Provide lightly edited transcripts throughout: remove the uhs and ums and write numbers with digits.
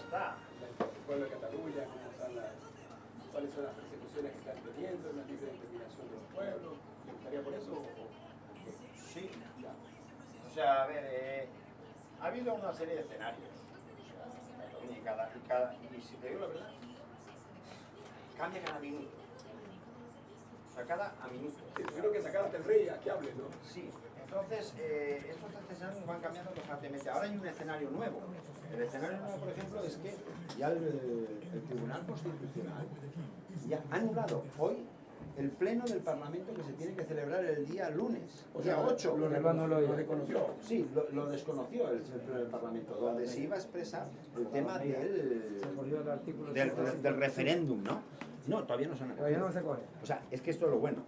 está. El pueblo de Cataluña, cuáles son las persecuciones que están teniendo, la libre determinación de los pueblos. ¿Te gustaría por eso? Sí, ya. O sea, a ver, ha habido una serie de escenarios. O sea, y si te digo la verdad, cambia cada minuto. O sea, cada minuto. Sí, tuvieron que sacar hasta el rey a que hable, ¿no? Sí, entonces estos escenarios van cambiando constantemente. Ahora hay un escenario nuevo. El escenario nuevo, por ejemplo, es que ya el Tribunal Constitucional ya ha anulado hoy el pleno del Parlamento que se tiene que celebrar el día lunes, o sea, 8. Lo reconoció. Sí, lo desconoció el pleno del Parlamento, donde se iba a expresar el tema del referéndum, ¿no? No, todavía no se han acordado. Todavía no se coge. O sea, es que esto es lo bueno.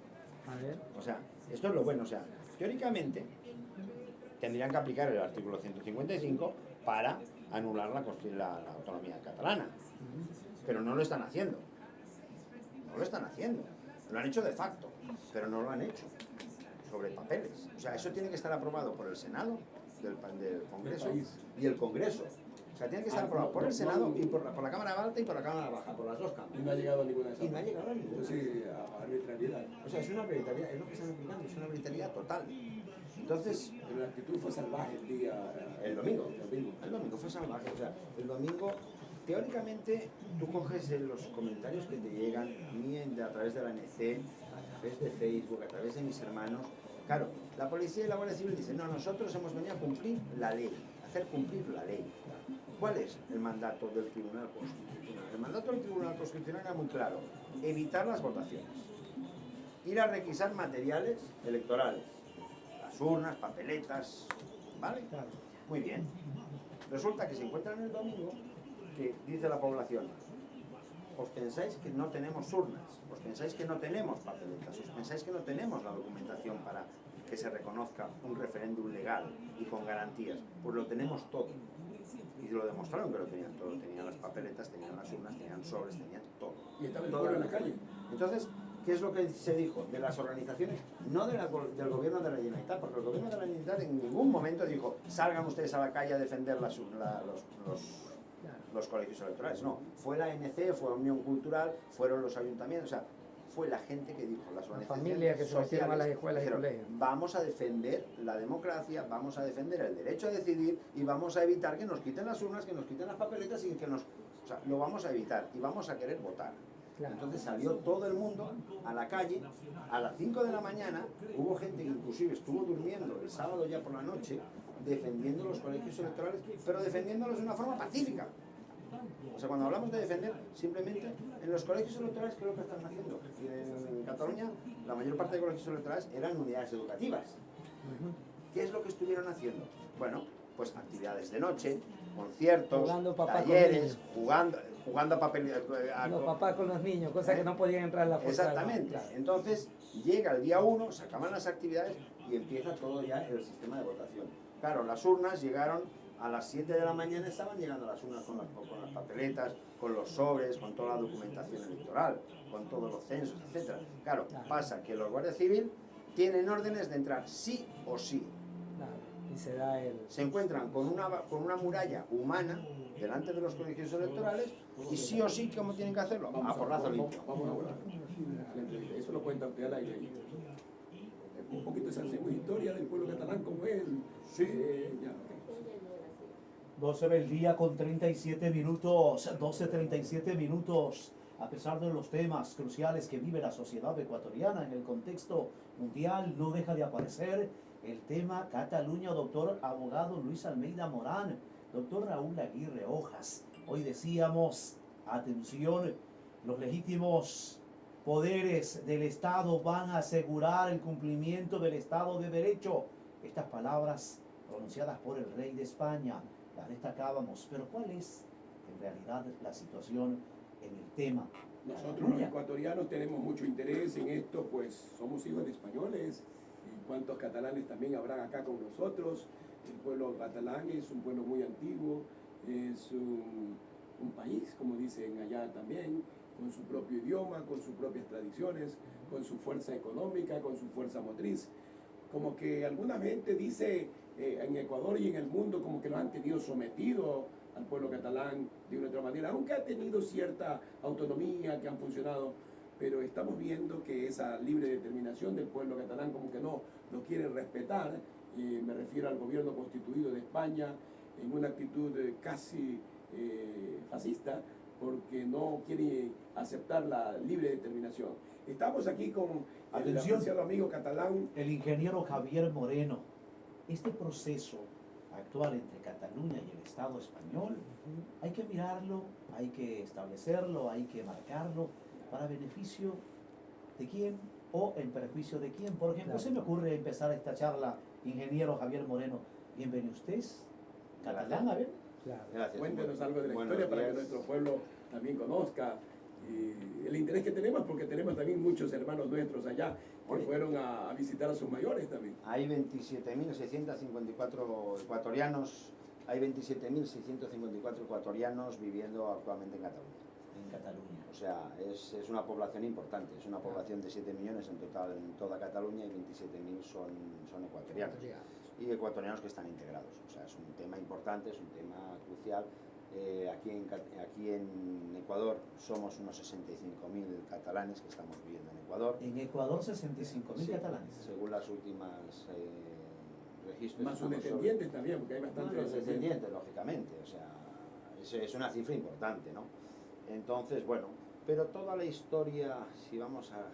A ver. O sea, esto es lo bueno. O sea, teóricamente tendrían que aplicar el artículo 155 para anular la autonomía catalana. Pero no lo están haciendo. No lo están haciendo. Lo han hecho de facto, pero no lo han hecho sobre papeles. O sea, eso tiene que estar aprobado por el Senado del Congreso y el Congreso. O sea, tiene que estar aprobado por el Senado y por la Cámara Alta y por la Cámara Baja, por las dos cámaras. Y no ha llegado a ninguna de esas. Y no ha llegado a ninguna. Entonces, a arbitrariedad. O sea, es una arbitrariedad, es lo que están aplicando, es una arbitrariedad total. Entonces, pero la actitud fue salvaje el día... El domingo fue salvaje. O sea, el domingo, teóricamente, tú coges los comentarios que te llegan a través de la ANC, a través de Facebook, a través de mis hermanos. Claro, la policía y la Guardia Civil dicen, no, nosotros hemos venido a cumplir la ley, a hacer cumplir la ley. ¿Cuál es el mandato del Tribunal Constitucional? El mandato del Tribunal Constitucional era muy claro, evitar las votaciones, ir a requisar materiales electorales, las urnas, papeletas, ¿vale? Muy bien. Resulta que se encuentran el domingo que dice la población, os pensáis que no tenemos urnas, os pensáis que no tenemos papeletas, os pensáis que no tenemos la documentación para que se reconozca un referéndum legal y con garantías, pues lo tenemos todo. Y lo demostraron que lo tenían todo, tenían las papeletas, tenían las urnas, tenían sobres, tenían todo. Y estaba el pueblo en la calle. Entonces, ¿qué es lo que se dijo? De las organizaciones, no del gobierno de la Generalitat, porque el gobierno de la Generalitat en ningún momento dijo, salgan ustedes a la calle a defender los colegios electorales. No, fue la ANC, fue la Unión Cultural, fueron los ayuntamientos, o sea, fue la gente que dijo, las organizaciones familias que se metieron a las escuelas y colegios. Vamos a defender la democracia, vamos a defender el derecho a decidir y vamos a evitar que nos quiten las urnas, que nos quiten las papeletas y que nos... O sea, lo vamos a evitar y vamos a querer votar. Claro. Entonces salió todo el mundo a la calle, a las 5 de la mañana, hubo gente que inclusive estuvo durmiendo el sábado ya por la noche, defendiendo los colegios electorales, pero defendiéndolos de una forma pacífica. O sea, cuando hablamos de defender, simplemente en los colegios electorales, ¿qué es lo que están haciendo? En Cataluña, la mayor parte de colegios electorales eran unidades educativas. ¿Qué es lo que estuvieron haciendo? Bueno, pues actividades de noche, conciertos, talleres, jugando a papel... Los papás con los niños, cosas que no podían entrar en la fuerza. Exactamente. Entonces, llega el día 1, se acaban las actividades y empieza todo ya el sistema de votación. Claro, las urnas llegaron... A las 7 de la mañana estaban llegando las urnas con las papeletas, con los sobres, con toda la documentación electoral, con todos los censos, etc. Claro, pasa que los guardias civiles tienen órdenes de entrar sí o sí. Claro, y se encuentran con una muralla humana delante de los colegios electorales y sí o sí, ¿cómo tienen que hacerlo? A porrazo limpio. Vamos a hablar. Eso lo cuenta usted al aire. Un poquito esa historia del pueblo catalán, como es. Sí. 12 del día con 37 minutos, 12:37 minutos. A pesar de los temas cruciales que vive la sociedad ecuatoriana en el contexto mundial, no deja de aparecer el tema Cataluña, doctor abogado Luis Almeida Morán, doctor Raúl Aguirre Hojas. Hoy decíamos, atención, los legítimos poderes del Estado van a asegurar el cumplimiento del Estado de Derecho. Estas palabras pronunciadas por el rey de España, las destacábamos, pero ¿cuál es en realidad la situación en el tema? Nosotros los ecuatorianos tenemos mucho interés en esto, pues somos hijos de españoles, y cuántos catalanes también habrán acá con nosotros. El pueblo catalán es un pueblo muy antiguo, es un país, como dicen allá también, con su propio idioma, con sus propias tradiciones, con su fuerza económica, con su fuerza motriz. Como que alguna gente dice en Ecuador y en el mundo como que los han tenido sometidos al pueblo catalán de una u otra manera, aunque ha tenido cierta autonomía, que han funcionado, pero estamos viendo que esa libre determinación del pueblo catalán como que no quieren respetar, me refiero al gobierno constituido de España, en una actitud casi fascista, porque no quiere aceptar la libre determinación. Estamos aquí con el apreciado amigo catalán, el ingeniero Javier Moreno. Este proceso actual entre Cataluña y el Estado español, hay que mirarlo, hay que establecerlo, hay que marcarlo para beneficio de quién o en perjuicio de quién. Por ejemplo, se me ocurre empezar esta charla, ingeniero Javier Moreno. Bienvenido usted, catalán, a ver. Claro. Gracias. Cuéntenos algo de la Buenos historia para que días. nuestro pueblo también conozca el interés que tenemos, porque tenemos también muchos hermanos nuestros allá que fueron a visitar a sus mayores también. Hay 27.654 ecuatorianos, hay 27.654 ecuatorianos viviendo actualmente en Cataluña. En Cataluña. O sea, es una población importante, es una población de 7 millones en total en toda Cataluña y 27.000 son ecuatorianos. Y ecuatorianos que están integrados. O sea, es un tema importante, es un tema crucial. Aquí en Ecuador somos unos 65.000 catalanes que estamos viviendo en Ecuador. En Ecuador 65.000 Sí, catalanes. según las últimas registros. Más sus descendientes también, porque hay bastantes los descendientes, lógicamente. O sea, es una cifra importante, ¿no? Entonces, bueno, pero toda la historia, si vamos a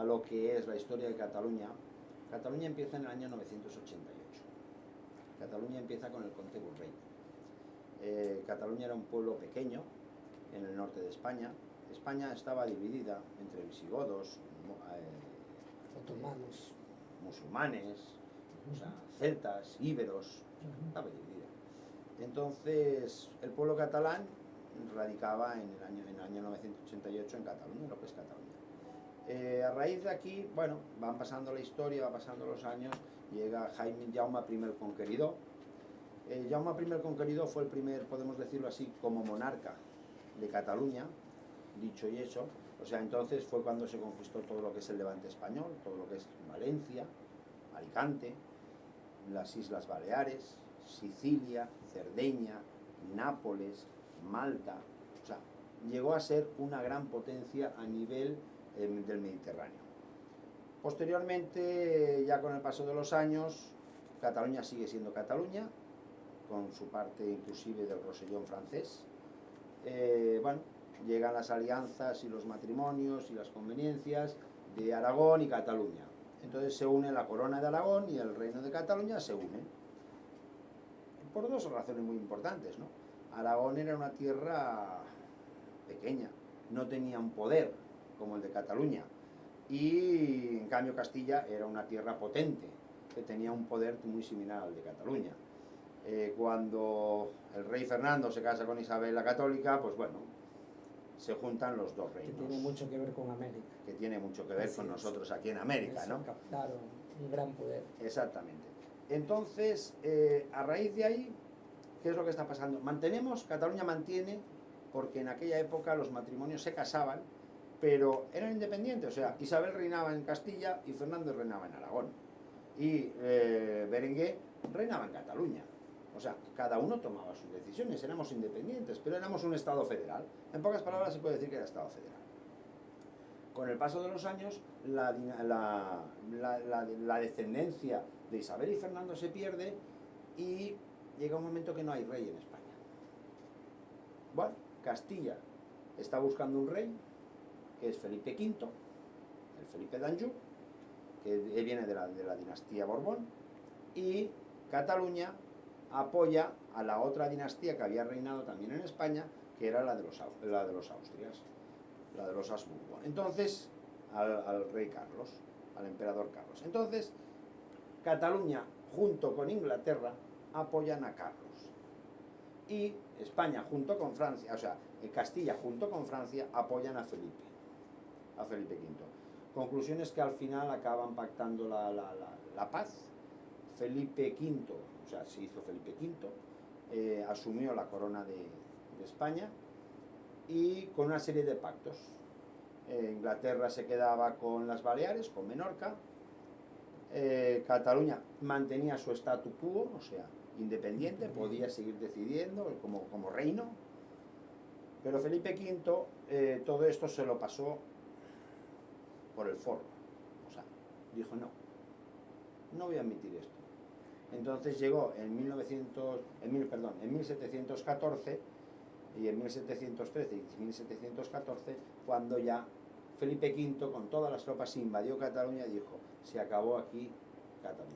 lo que es la historia de Cataluña, Cataluña empieza en el año 988. Cataluña empieza con el Conde Borrell. Cataluña era un pueblo pequeño en el norte de España. España estaba dividida entre visigodos, Otomanos. musulmanes, o sea, celtas, íberos, estaba dividida. Entonces, el pueblo catalán radicaba en el año 988 en Cataluña, lo que es Cataluña. A raíz de aquí, bueno, van pasando la historia, van pasando los años, llega Jaume I el Conqueridor. Jaume I el Conqueridor fue el primer, podemos decirlo así, como monarca de Cataluña, dicho y hecho. O sea, entonces fue cuando se conquistó todo lo que es el Levante español, todo lo que es Valencia, Alicante, las Islas Baleares, Sicilia, Cerdeña, Nápoles, Malta. O sea, llegó a ser una gran potencia a nivel del Mediterráneo. Posteriormente, ya con el paso de los años, Cataluña sigue siendo Cataluña, con su parte inclusive del Rosellón francés. Bueno, llegan las alianzas y los matrimonios y las conveniencias de Aragón y Cataluña. Entonces se une la corona de Aragón y el reino de Cataluña se unen. Por dos razones muy importantes, ¿no? Aragón era una tierra pequeña, no tenía un poder como el de Cataluña. Y en cambio Castilla era una tierra potente, que tenía un poder muy similar al de Cataluña. Cuando el rey Fernando se casa con Isabel la Católica, pues bueno, se juntan los dos reinos. Que tiene mucho que ver con América. Que tiene mucho que ver con nosotros aquí en América, ¿no? Captaron un gran poder. Exactamente. Entonces, a raíz de ahí, ¿qué es lo que está pasando? Cataluña mantiene, porque en aquella época los matrimonios se casaban, pero eran independientes. O sea, Isabel reinaba en Castilla y Fernando reinaba en Aragón. Y Berenguer reinaba en Cataluña. O sea, cada uno tomaba sus decisiones, éramos independientes, pero éramos un Estado federal. En pocas palabras se puede decir que era Estado federal. Con el paso de los años, la descendencia de Isabel y Fernando se pierde y llega un momento que no hay rey en España. Bueno, Castilla está buscando un rey, que es Felipe V, el Felipe d'Anjou, que viene de la dinastía Borbón, y Cataluña apoya a la otra dinastía que había reinado también en España, que era la de los Austrias, la de los Habsburgo. Entonces, al rey Carlos, al emperador Carlos. Entonces, Cataluña, junto con Inglaterra, apoyan a Carlos. Y España, junto con Francia, o sea, Castilla, junto con Francia, apoyan a Felipe V. Conclusión es que al final acaban pactando la paz. Felipe V, o sea, se hizo Felipe V, asumió la corona de España y con una serie de pactos. Inglaterra se quedaba con las Baleares, con Menorca, Cataluña mantenía su statu quo, o sea, independiente, podía seguir decidiendo como reino, pero Felipe V todo esto se lo pasó por el forro, o sea, dijo no voy a admitir esto. Entonces llegó en 1714 y en 1713 y 1714 cuando ya Felipe V con todas las tropas invadió Cataluña y dijo, se acabó aquí Cataluña.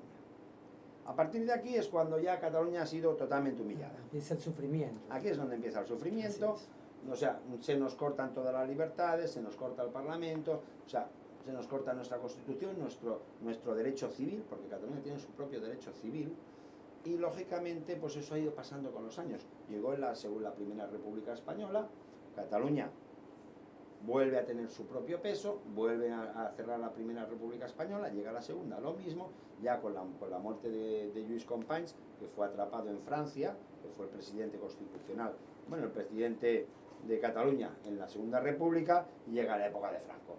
A partir de aquí es cuando ya Cataluña ha sido totalmente humillada. Empieza el sufrimiento. Aquí es donde empieza el sufrimiento, o sea, se nos cortan todas las libertades, se nos corta el Parlamento, o sea, se nos corta nuestra Constitución, nuestro derecho civil, porque Cataluña tiene su propio derecho civil, y lógicamente pues eso ha ido pasando con los años. Llegó según la Primera República Española, Cataluña vuelve a tener su propio peso, vuelve a cerrar la Primera República Española, llega la Segunda, lo mismo, ya con la muerte de Lluís Companys, que fue atrapado en Francia, que fue el presidente constitucional, bueno, el presidente de Cataluña en la Segunda República, y llega la época de Franco.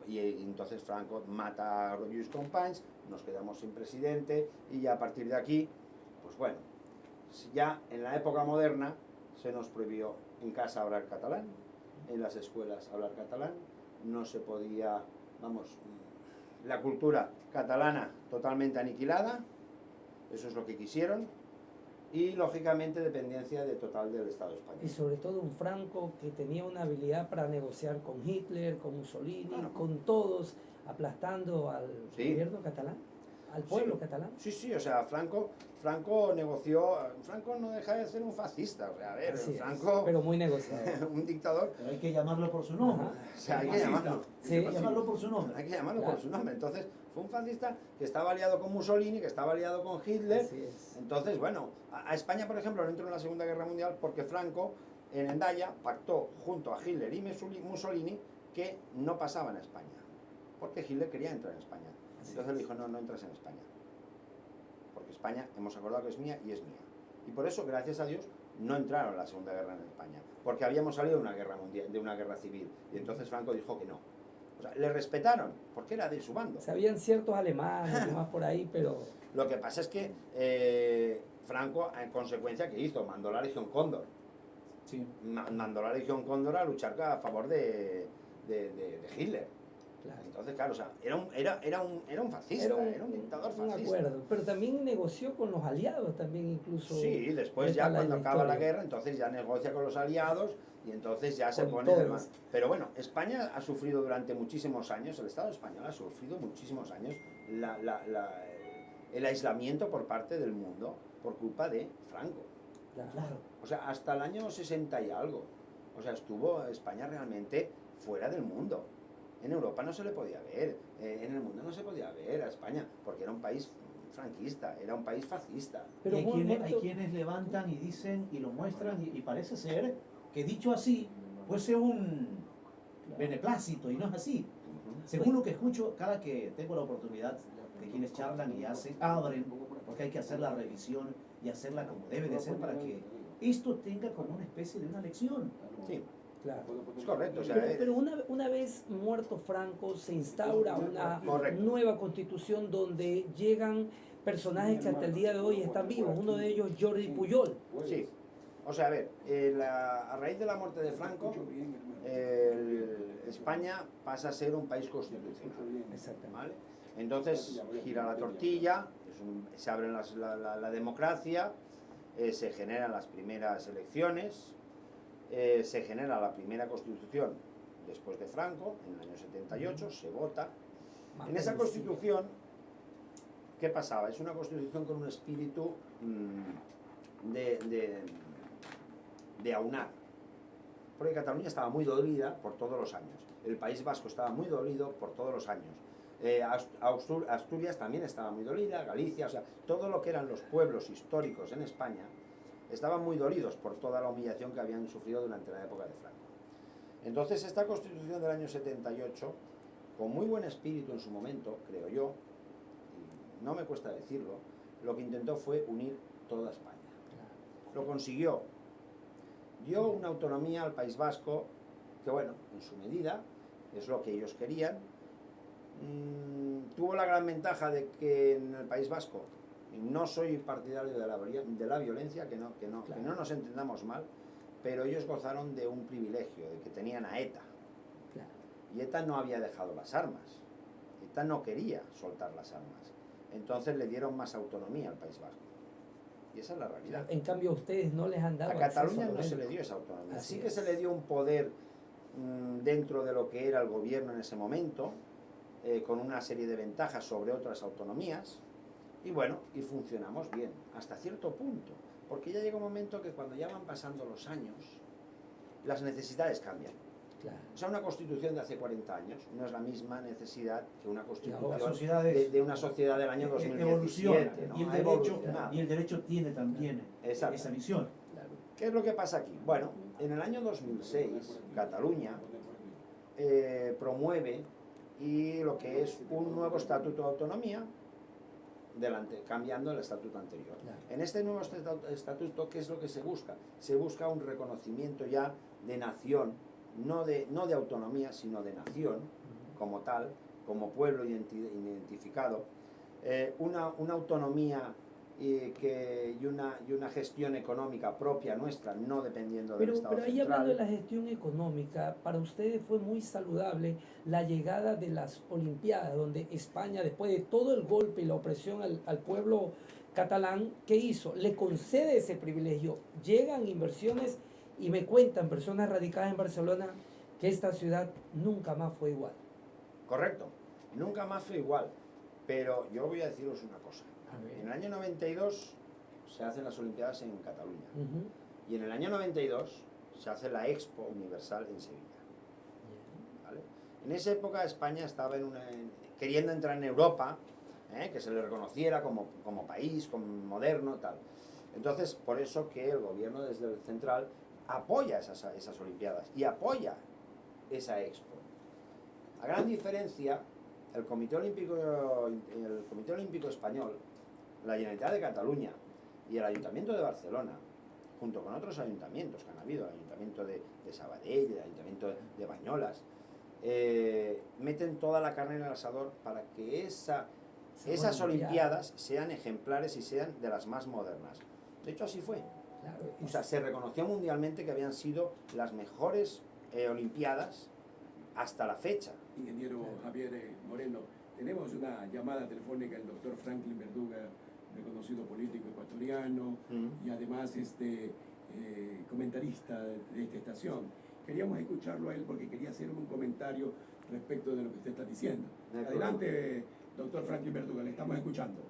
Y entonces Franco mata a Lluís Companys, nos quedamos sin presidente, y ya a partir de aquí, pues bueno, ya en la época moderna se nos prohibió en casa hablar catalán, en las escuelas hablar catalán, no se podía, vamos, la cultura catalana totalmente aniquilada, eso es lo que quisieron, y lógicamente dependencia total del Estado español. Y sobre todo un Franco que tenía una habilidad para negociar con Hitler, con Mussolini, Bueno, con todos, aplastando al gobierno catalán, al pueblo catalán. Sí, o sea, Franco negoció, Franco no deja de ser un fascista, o sea, a ver, Así Franco, es, pero muy negociador. un dictador, Pero hay que llamarlo por su nombre. Ajá. o sea, hay que llamarlo. Sí, Hay que llamarlo por su nombre. Hay que llamarlo Claro. por su nombre. Entonces, fue un fascista que estaba aliado con Mussolini, que estaba aliado con Hitler. Así es. Entonces, bueno, a España, por ejemplo, no entró en la Segunda Guerra Mundial porque Franco, en Hendaya, pactó junto a Hitler y Mussolini que no pasaban a España. Porque Hitler quería entrar en España. Así Entonces le es. dijo, no entras en España. Porque España, hemos acordado que es mía y es mía. Y por eso, gracias a Dios, no entraron en la Segunda Guerra en España. Porque habíamos salido de una guerra mundial, de una guerra civil. Y entonces Franco dijo que no. O sea, le respetaron, porque era de su bando. Sabían ciertos alemanes y más por ahí, pero Lo que pasa es que Franco, en consecuencia, ¿qué hizo? Mandó la Legión Cóndor. Sí. Mandó la Legión Cóndor a luchar a favor de Hitler. claro. Entonces, claro, o sea, era un fascista, era un dictador un fascista. acuerdo. Pero también negoció con los aliados, también incluso. Sí, después está ya la cuando acaba la historia. guerra, entonces ya negocia con los aliados y entonces ya se Con pone del todos. más. Pero bueno, España ha sufrido durante muchísimos años, el Estado español ha sufrido muchísimos años el aislamiento por parte del mundo por culpa de Franco. Claro. O sea, hasta el año 60 y algo. O sea, estuvo España realmente fuera del mundo. En Europa no se le podía ver, en el mundo no se podía ver a España, porque era un país franquista, era un país fascista. Pero Y hay, fue quienes, muerto- hay quienes levantan y dicen y lo muestran y parece ser que dicho así fuese un beneplácito y no es así. Según lo que escucho, cada que tengo la oportunidad de quienes charlan y abren, porque hay que hacer la revisión y hacerla como debe de ser para que esto tenga como una especie de una lección. Sí, Claro. es correcto. O sea, Pero una vez muerto Franco, se instaura una Correcto. nueva constitución donde llegan personajes que hasta el día de hoy están vivos. Uno de ellos, Jordi Pujol. sí. O sea, a ver, a raíz de la muerte de Franco, España pasa a ser un país constitucional. Exactamente. ¿Vale? Entonces gira la tortilla, se abre la democracia, se generan las primeras elecciones, se genera la primera constitución después de Franco, en el año 78, se vota. En esa constitución, ¿qué pasaba? Es una constitución con un espíritu de aunar. Porque Cataluña estaba muy dolida por todos los años. El País Vasco estaba muy dolido por todos los años. Asturias también estaba muy dolida, Galicia, o sea, todo lo que eran los pueblos históricos en España estaban muy dolidos por toda la humillación que habían sufrido durante la época de Franco. Entonces esta constitución del año 78, con muy buen espíritu en su momento, creo yo, y no me cuesta decirlo, lo que intentó fue unir toda España. Lo consiguió. Dio una autonomía al País Vasco, que bueno, en su medida, es lo que ellos querían, tuvo la gran ventaja de que en el País Vasco, y no soy partidario de la violencia, que no nos entendamos mal, pero ellos gozaron de un privilegio, de que tenían a ETA. Claro. Y ETA no había dejado las armas. ETA no quería soltar las armas. Entonces le dieron más autonomía al País Vasco. Y esa es la realidad. En cambio, a ustedes no les han dado A acceso Cataluña lo no se bélico. le dio esa autonomía. Así Sí que es. se le dio un poder dentro de lo que era el gobierno en ese momento, con una serie de ventajas sobre otras autonomías, y bueno, y funcionamos bien, hasta cierto punto, porque ya llega un momento que cuando ya van pasando los años, las necesidades cambian. Claro. O sea, una constitución de hace 40 años no es la misma necesidad que una constitución Las sociedades de una sociedad del año 2017. evoluciona, ¿no? y el derecho tiene también Exacto. esa visión. Claro. ¿Qué es lo que pasa aquí? Bueno, en el año 2006, Cataluña promueve y lo que es un nuevo estatuto de autonomía, cambiando el estatuto anterior. Claro. En este nuevo estatuto, ¿qué es lo que se busca? Se busca un reconocimiento ya de nación, no de autonomía, sino de nación, como tal, como pueblo identificado, una autonomía y una gestión económica propia nuestra, no dependiendo del Estado Pero ahí central. hablando de la gestión económica, para ustedes fue muy saludable la llegada de las Olimpiadas, donde España, después de todo el golpe y la opresión al pueblo catalán, ¿qué hizo? Le concede ese privilegio. Llegan inversiones y me cuentan personas radicadas en Barcelona que esta ciudad nunca más fue igual. Correcto, nunca más fue igual. Pero yo voy a deciros una cosa. En el año 92 se hacen las Olimpiadas en Cataluña. Y en el año 92 se hace la Expo Universal en Sevilla. ¿Vale? En esa época España estaba queriendo entrar en Europa, que se le reconociera como país, como moderno, tal. Entonces, por eso que el gobierno desde el central apoya esas Olimpiadas y apoya esa Expo. A gran diferencia, el Comité Olímpico Español, la Generalitat de Cataluña y el Ayuntamiento de Barcelona, junto con otros ayuntamientos que han habido, el Ayuntamiento de Sabadell, el Ayuntamiento de Bañolas, meten toda la carne en el asador para que esas Olimpiadas sean ejemplares y sean de las más modernas. De hecho, así fue. Claro. O sea, se reconoció mundialmente que habían sido las mejores Olimpiadas hasta la fecha. Ingeniero Javier Moreno, tenemos una llamada telefónica del doctor Franklin Verduga, reconocido político ecuatoriano y además comentarista de esta estación. Queríamos escucharlo a él porque quería hacer un comentario respecto de lo que usted está diciendo. Adelante, doctor Franklin Verduga, le estamos escuchando.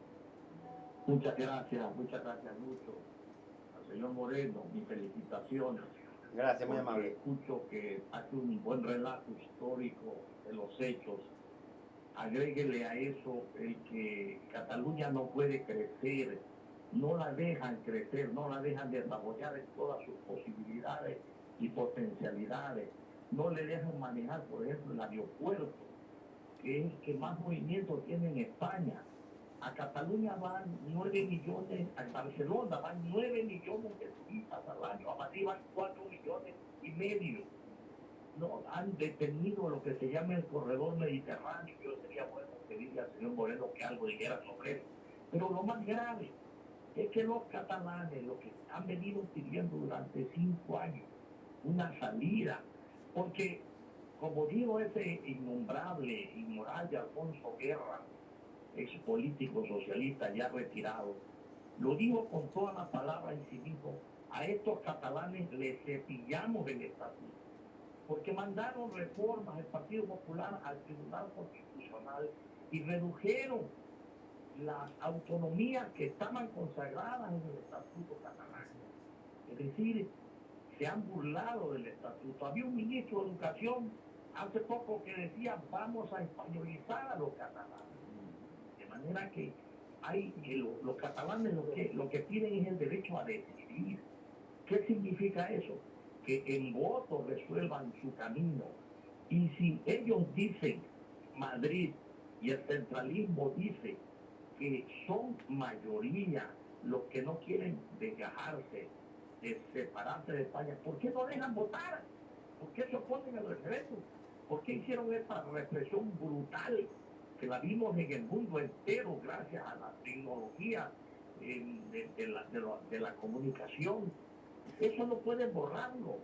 Muchas gracias mucho al señor Moreno, mis felicitaciones. Gracias, muy amable. Escucho que hace un buen relato histórico de los hechos. Agréguele a eso el que Cataluña no puede crecer, no la dejan crecer, no la dejan desarrollar en todas sus posibilidades y potencialidades. No le dejan manejar, por ejemplo, el aeropuerto, que es el que más movimiento tiene en España. A Cataluña van 9 millones, a Barcelona van 9 millones de turistas al año, a Madrid van 4,5 millones. No han detenido lo que se llama el corredor mediterráneo. Yo sería bueno pedirle al señor Moreno que algo dijera sobre eso. Pero lo más grave es que los catalanes, lo que han venido pidiendo durante 5 años, una salida, porque como dijo ese innombrable, inmoral de Alfonso Guerra, ex político socialista ya retirado, lo dijo con todas las palabras en sí mismo: a estos catalanes les cepillamos el estatuto, porque mandaron reformas del Partido Popular al Tribunal Constitucional y redujeron las autonomías que estaban consagradas en el estatuto catalán. Es decir, se han burlado del estatuto. Había un ministro de Educación hace poco que decía: vamos a españolizar a los catalanes. De manera que los catalanes lo que piden es el derecho a decidir. ¿Qué significa eso? Que en voto resuelvan su camino. Y si ellos dicen, Madrid y el centralismo dice que son mayoría los que no quieren desgajarse, de separarse de España, ¿por qué no dejan votar? ¿Por qué se oponen al referéndum? ¿Por qué hicieron esta represión brutal que la vimos en el mundo entero gracias a la tecnología de la comunicación. Eso no pueden borrarlo,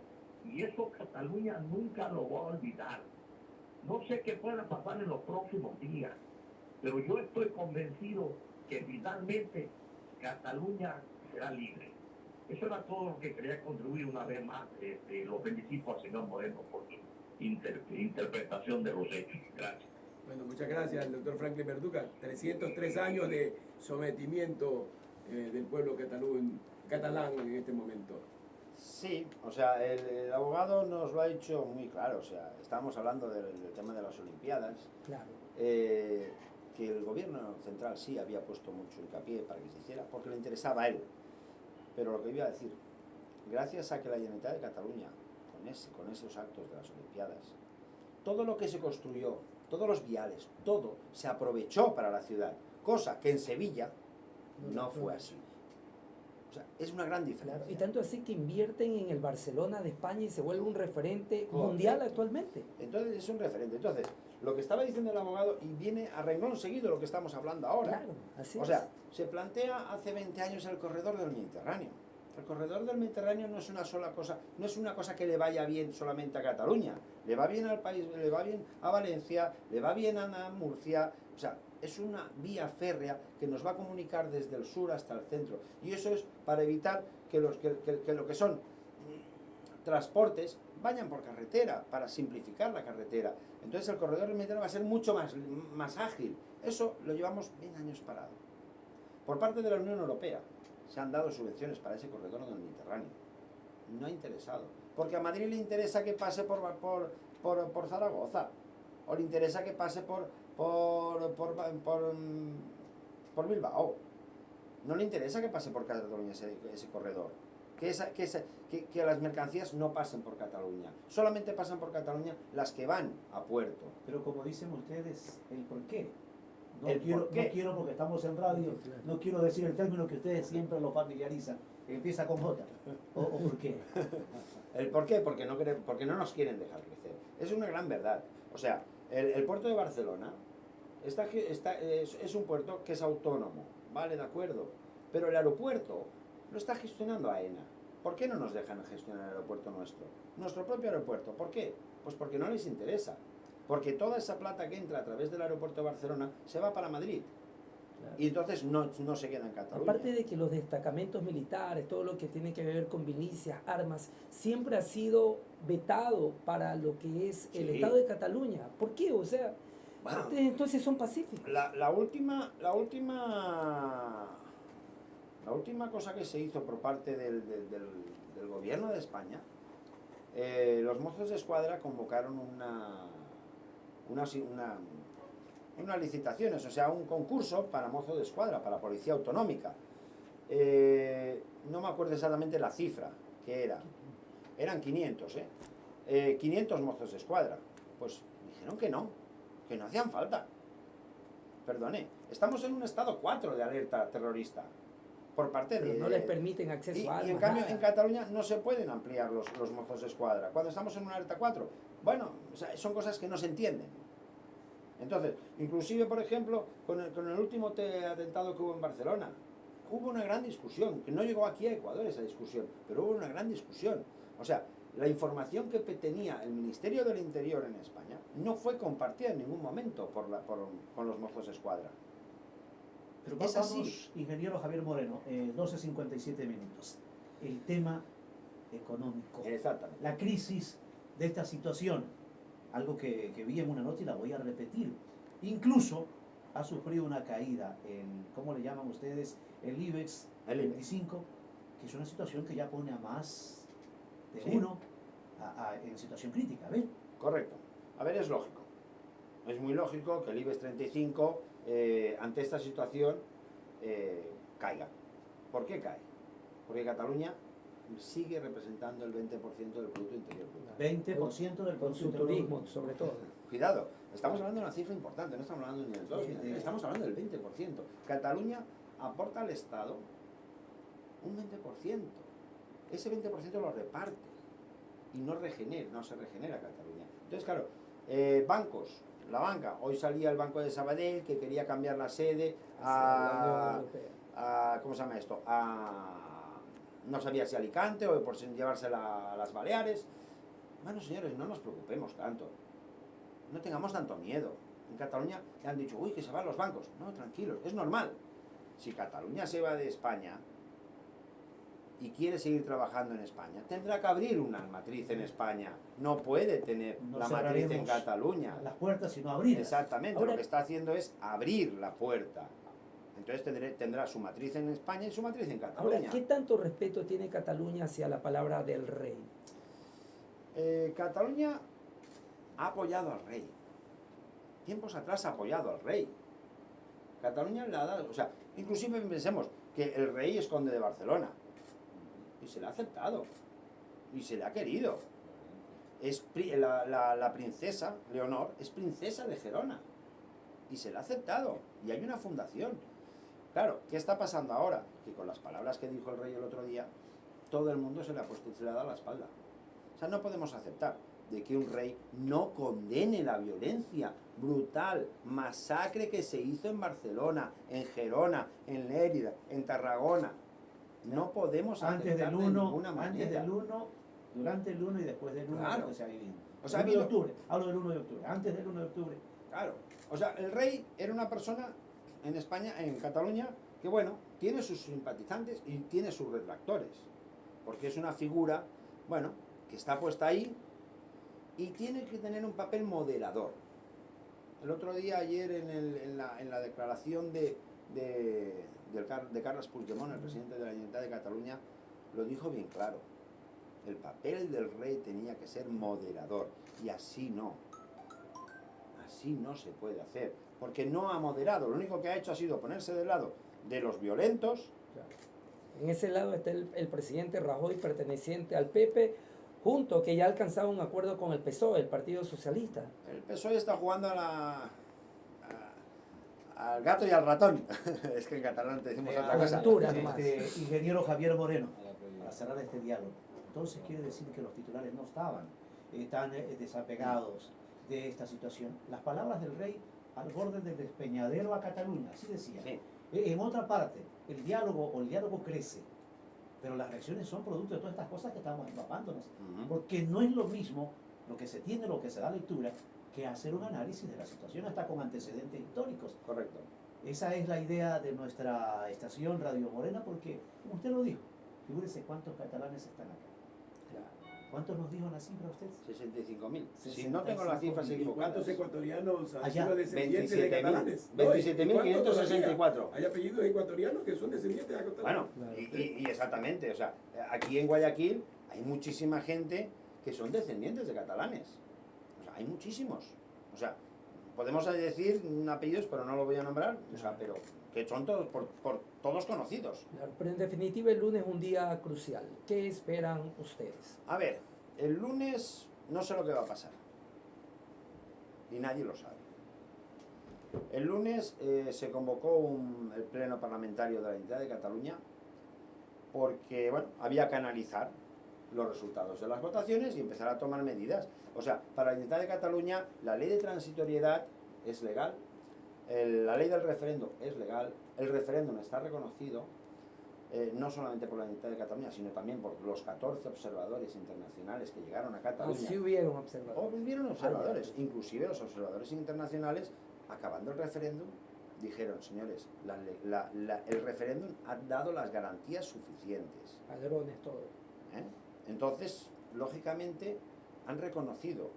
y eso Cataluña nunca lo va a olvidar. No sé qué pueda pasar en los próximos días, pero yo estoy convencido que finalmente Cataluña será libre. Eso era todo lo que quería contribuir una vez más. Lo felicito al señor Moreno por su interpretación de los hechos. Gracias. Bueno, muchas gracias al doctor Franklin Verduga. 303 años de sometimiento del pueblo catalán en este momento. Sí, o sea, el abogado nos lo ha dicho muy claro. O sea, estamos hablando del tema de las Olimpiadas. Claro. Que el gobierno central sí había puesto mucho hincapié para que se hiciera, porque le interesaba a él. Pero lo que iba a decir, gracias a que la Generalitat de Cataluña, con esos actos de las Olimpiadas, todo lo que se construyó, todos los viales, todo se aprovechó para la ciudad, cosa que en Sevilla no fue así. O sea, es una gran diferencia. Claro, y tanto así que invierten en el Barcelona de España y se vuelve un referente Correcto. mundial actualmente. Entonces es un referente. Entonces, lo que estaba diciendo el abogado, y viene a renglón seguido lo que estamos hablando ahora. Claro, así O sea, se plantea hace 20 años el corredor del Mediterráneo. El corredor del Mediterráneo no es una sola cosa, no es una cosa que le vaya bien solamente a Cataluña, le va bien al país, le va bien a Valencia, le va bien a Murcia, o sea, es una vía férrea que nos va a comunicar desde el sur hasta el centro, y eso es para evitar que lo que son transportes vayan por carretera, para simplificar la carretera. Entonces el corredor del Mediterráneo va a ser mucho más ágil. Eso lo llevamos 20 años parado. Por parte de la Unión Europea se han dado subvenciones para ese corredor del Mediterráneo. No ha interesado. Porque a Madrid le interesa que pase por Zaragoza. O le interesa que pase por Bilbao. No le interesa que pase por Cataluña ese corredor. Que las mercancías no pasen por Cataluña. Solamente pasan por Cataluña las que van a puerto. Pero como dicen ustedes, ¿el por qué? No ¿El quiero, por qué? no quiero, porque estamos en radio, no quiero decir el término que ustedes siempre lo familiarizan, que empieza con J. ¿O por qué? ¿El por qué? Porque no nos quieren dejar crecer. Es una gran verdad. O sea, el puerto de Barcelona es un puerto que es autónomo, ¿vale? De acuerdo. Pero el aeropuerto lo está gestionando AENA. ¿Por qué no nos dejan gestionar el aeropuerto nuestro? Nuestro propio aeropuerto. ¿Por qué? Pues porque no les interesa. Porque toda esa plata que entra a través del aeropuerto de Barcelona se va para Madrid. Claro. Y entonces no se queda en Cataluña. Aparte de que los destacamentos militares, todo lo que tiene que ver con milicias, armas, siempre ha sido vetado para lo que es el Sí. Estado de Cataluña. ¿Por qué? O sea, Bueno, ustedes entonces son pacíficos. la última cosa que se hizo por parte del gobierno de España, los mozos de escuadra convocaron unas licitaciones, o sea, un concurso para mozos de escuadra, para policía autonómica. No me acuerdo exactamente la cifra que eran 500, 500 mozos de escuadra. Pues dijeron que no hacían falta. Perdone, estamos en un estado 4 de alerta terrorista por parte Pero de... no les permiten acceso y a armas. en cambio nada. en Cataluña no se pueden ampliar los mozos de escuadra. Cuando estamos en una alerta 4, bueno, o sea, son cosas que no se entienden. Entonces, inclusive, por ejemplo, con el último atentado que hubo en Barcelona, hubo una gran discusión, que no llegó aquí a Ecuador esa discusión, pero hubo una gran discusión. O sea, la información que tenía el Ministerio del Interior en España no fue compartida en ningún momento con los mozos de escuadra. Pero Es así. vamos, ingeniero Javier Moreno, 12:57 minutos. El tema económico, Exactamente. la crisis de esta situación, algo que vi en una nota y la voy a repetir. Incluso ha sufrido una caída en, ¿cómo le llaman ustedes? El IBEX El IBEX. 25, que es una situación que ya pone a más de Sí. uno en situación crítica, ¿ves? Correcto. A ver, es lógico. Es muy lógico que el IBEX 35, ante esta situación, caiga. ¿Por qué cae? Porque Cataluña sigue representando el 20% del Producto Interior Bruto. 20% del Con su Producto Interior turismo, Bruto. sobre todo. Cuidado, estamos hablando de una cifra importante, no estamos hablando ni del 2, Sí. estamos hablando del 20%. Cataluña aporta al Estado un 20%. Ese 20% lo reparte y no se regenera Cataluña. Entonces, claro, bancos, la banca. Hoy salía el Banco de Sabadell que quería cambiar la sede hacia la Unión a, Europea. ¿cómo se llama esto? No sabía si Alicante o por llevársela a las Baleares. Bueno, señores, no nos preocupemos tanto. No tengamos tanto miedo. En Cataluña le han dicho, uy, que se van los bancos. No, tranquilos, es normal. Si Cataluña se va de España y quiere seguir trabajando en España, tendrá que abrir una matriz en España. No puede tener No la matriz en cerraremos Cataluña. las puertas, sino abrir. Exactamente, Ahora- lo que está haciendo es abrir la puerta. Entonces tendrá su matriz en España y su matriz en Ahora, Cataluña. ¿qué tanto respeto tiene Cataluña hacia la palabra del rey? Cataluña ha apoyado al rey. Tiempos atrás ha apoyado al rey. Cataluña le ha dado, o sea, inclusive pensemos que el rey es conde de Barcelona. Y se le ha aceptado. Y se le ha querido. La princesa Leonor es princesa de Gerona. Y se le ha aceptado. Y hay una fundación. Claro, ¿qué está pasando ahora? Que con las palabras que dijo el rey el otro día, todo el mundo se le ha puesto y se le ha dado la espalda. O sea, no podemos aceptar de que un rey no condene la violencia brutal, masacre que se hizo en Barcelona, en Gerona, en Lérida, en Tarragona. No podemos Antes aceptar del de 1, ninguna manera. durante el 1 y después del 1 Claro. que se ha vivido. O sea, ha 1 de habido- octubre, hablo del 1 de octubre, antes del 1 de octubre. Claro. O sea, el rey era una persona en España, en Cataluña, que bueno, tiene sus simpatizantes y tiene sus detractores. Porque es una figura, bueno, que está puesta ahí y tiene que tener un papel moderador. El otro día, ayer, en la declaración de Carles Puigdemont, el presidente de la Generalitat de Cataluña, lo dijo bien claro. El papel del rey tenía que ser moderador y así no. Así no se puede hacer, porque no ha moderado, lo único que ha hecho ha sido ponerse del lado de los violentos. En ese lado está el presidente Rajoy, perteneciente al PP, junto que ya ha alcanzado un acuerdo con el PSOE, el Partido Socialista. El PSOE está jugando al gato y al ratón. Es que en catalán te decimos otra cosa. Aventura nomás. Ingeniero Javier Moreno, para cerrar este diálogo. Entonces quiere decir que los titulares no estaban tan desapegados de esta situación. Las palabras del rey al borde del despeñadero a Cataluña, así decía. Sí. En otra parte, el diálogo crece, pero las reacciones son producto de todas estas cosas que estamos empapándonos. Ujú. Porque no es lo mismo lo que se tiene, lo que se da lectura, que hacer un análisis de la situación hasta con antecedentes históricos. Correcto. Esa es la idea de nuestra estación Radio Morena, porque, como usted lo dijo, figúrese cuántos catalanes están acá. ¿Cuántos nos dijo la cifra usted? 65.000. Si no tengo las cifras 65.000. ¿Y cuántos equivocadas. ecuatorianos han Allá, sido descendientes de 27.000. catalanes? No, ¿y cuántos 27.564. todavía? Hay apellidos ecuatorianos que son descendientes de catalanes. Bueno, Claro. y exactamente, o sea, aquí en Guayaquil hay muchísima gente que son descendientes de catalanes. O sea, hay muchísimos. O sea, podemos decir apellidos, pero no lo voy a nombrar, o sea, pero que son todos por todos conocidos. Claro, pero en definitiva el lunes es un día crucial. ¿Qué esperan ustedes? A ver, el lunes no sé lo que va a pasar. Y nadie lo sabe. El lunes se convocó el pleno parlamentario de la Generalitat de Cataluña porque, bueno, había que analizar los resultados de las votaciones y empezar a tomar medidas. O sea, para la Generalitat de Cataluña la ley de transitoriedad es legal, la ley del referéndum es legal, el referéndum está reconocido, no solamente por la Generalitat de Cataluña, sino también por los 14 observadores internacionales que llegaron a Cataluña. Si hubieron observado. O vivieron observadores, inclusive los observadores internacionales, acabando el referéndum, dijeron, señores, el referéndum ha dado las garantías suficientes. Padrones, todo. ¿eh? Entonces, lógicamente, han reconocido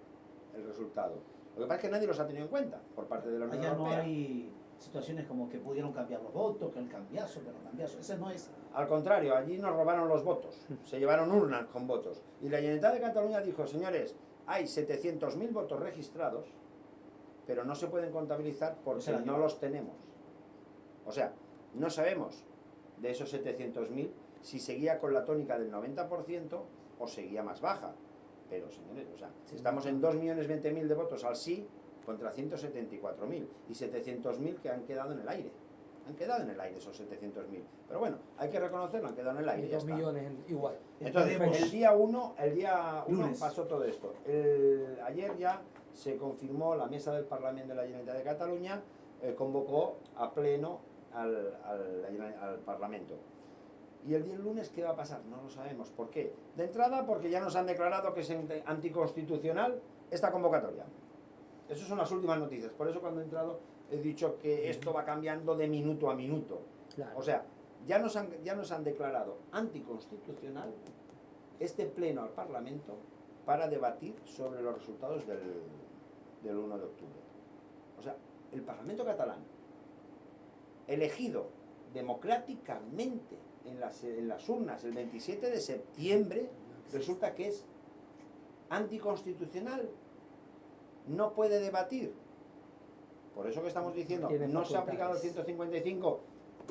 el resultado. Lo que pasa es que nadie los ha tenido en cuenta por parte de la Unión Allá no Europea. hay situaciones como que pudieron cambiar los votos, que el cambiazo, que no cambiazo. Ese no es. Al contrario, allí nos robaron los votos, se llevaron urnas con votos. Y la Generalitat de Cataluña dijo, señores, hay 700.000 votos registrados, pero no se pueden contabilizar porque Se la no llevaron. los tenemos. O sea, no sabemos de esos 700.000 si seguía con la tónica del 90% o seguía más baja. Pero, señores, o sea, Sí. estamos en 2.020.000 de votos al sí contra 174.000 y 700.000 que han quedado en el aire. Han quedado en el aire esos 700.000. Pero bueno, hay que reconocerlo, han quedado en el aire. Y Ya 2 está. millones igual. Entonces, Esperemos. el día 1 Lunes. pasó todo esto. Ayer ya se confirmó, la mesa del Parlamento de la Generalitat de Cataluña convocó a pleno al Parlamento. ¿Y el día lunes qué va a pasar? No lo sabemos. ¿Por qué? De entrada, porque ya nos han declarado que es anticonstitucional esta convocatoria. Esas son las últimas noticias. Por eso cuando he entrado he dicho que esto va cambiando de minuto a minuto. Claro. O sea, ya nos han declarado anticonstitucional este pleno al Parlamento para debatir sobre los resultados del 1 de octubre. O sea, el Parlamento catalán, elegido democráticamente en las urnas el 27 de septiembre, resulta que es anticonstitucional. No puede debatir. Por eso que estamos diciendo, Tiene no se ha aplicado el facultades. 155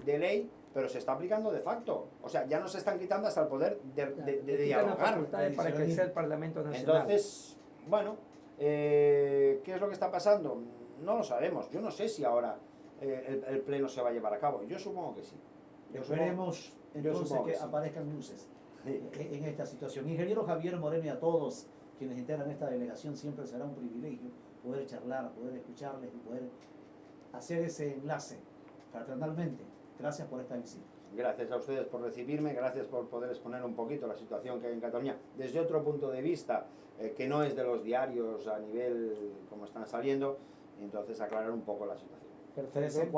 de ley, pero se está aplicando de facto. O sea, ya nos están quitando hasta el poder de Le quitan las dialogar. facultades para que sea el Parlamento Nacional. Entonces, bueno, ¿qué es lo que está pasando? No lo sabemos. Yo no sé si ahora el pleno se va a llevar a cabo. Yo supongo que sí. Esperemos entonces supongo que que sí. aparezcan luces Sí. en esta situación. Ingeniero Javier Moreno, y a todos quienes integran esta delegación, siempre será un privilegio poder charlar, poder escucharles y poder hacer ese enlace fraternalmente. Gracias por esta visita. Gracias a ustedes por recibirme, gracias por poder exponer un poquito la situación que hay en Cataluña desde otro punto de vista que no es de los diarios a nivel como están saliendo, y entonces aclarar un poco la situación. 13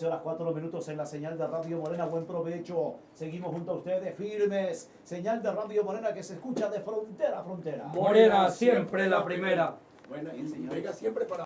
horas 4 minutos en la señal de Radio Morena. Buen provecho. Seguimos junto a ustedes firmes. Señal de Radio Morena que se escucha de frontera a frontera. Morena siempre la primera. Buena, y venga siempre para